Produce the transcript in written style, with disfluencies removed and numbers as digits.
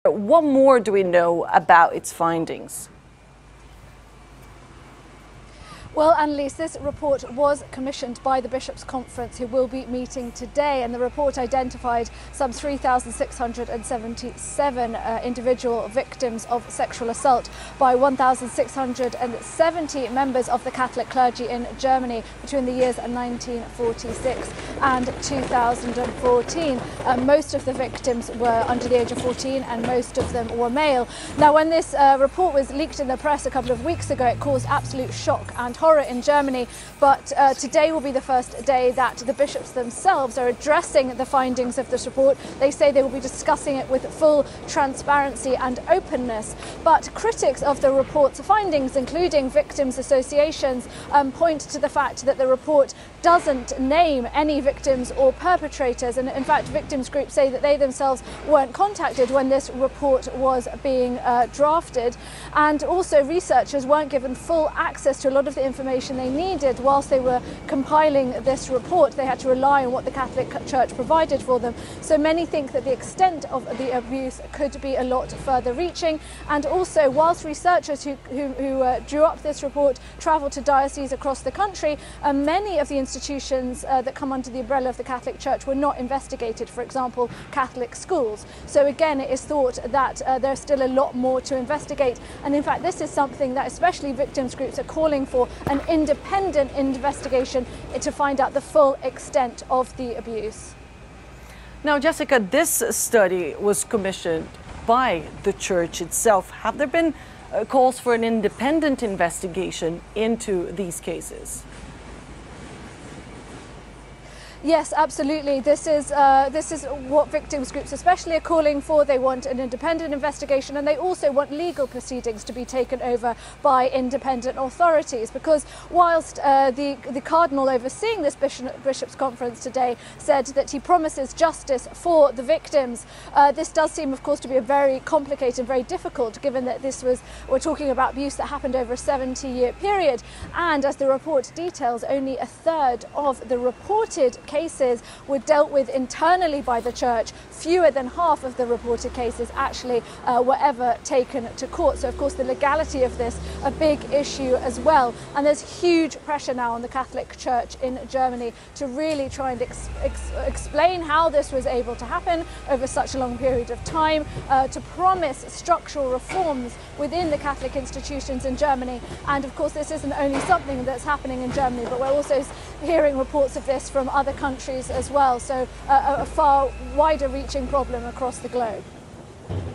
What more do we know about its findings? Well, Annalise, this report was commissioned by the Bishops' Conference, who will be meeting today, and the report identified some 3,677 individual victims of sexual assault by 1,670 members of the Catholic clergy in Germany between the years 1946 and 2014. Most of the victims were under the age of 14 and most of them were male. Now, when this report was leaked in the press a couple of weeks ago, it caused absolute shock and horror in Germany, but today will be the first day that the bishops themselves are addressing the findings of this report. They say they will be discussing it with full transparency and openness, but critics of the report's findings, including victims' associations, point to the fact that the report doesn't name any victims or perpetrators, and in fact victims groups say that they themselves weren't contacted when this report was being drafted, and also researchers weren't given full access to a lot of the information they needed whilst they were compiling this report. They had to rely on what the Catholic Church provided for them. So many think that the extent of the abuse could be a lot further reaching, and also whilst researchers who drew up this report travelled to dioceses across the country, many of the institutions that come under the umbrella of the Catholic Church were not investigated, for example Catholic schools. So again, it is thought that there's still a lot more to investigate, and in fact this is something that especially victims groups are calling for, an independent investigation to find out the full extent of the abuse. Now, Jessica, this study was commissioned by the Church itself. Have there been calls for an independent investigation into these cases? Yes, absolutely. This is what victims groups especially are calling for. They want an independent investigation, and they also want legal proceedings to be taken over by independent authorities, because whilst the Cardinal overseeing this Bishops' Conference today said that he promises justice for the victims, this does seem, of course, to be a very complicated, very difficult, given that we're talking about abuse that happened over a 70-year period, and as the report details, only a third of the reported cases were dealt with internally by the Church. Fewer than half of the reported cases actually were ever taken to court. So of course the legality of this a big issue as well, and there's huge pressure now on the Catholic Church in Germany to really try and explain how this was able to happen over such a long period of time, to promise structural reforms within the Catholic institutions in Germany. And of course this isn't only something that's happening in Germany, but we're also hearing reports of this from other countries as well, so a far wider reaching problem across the globe.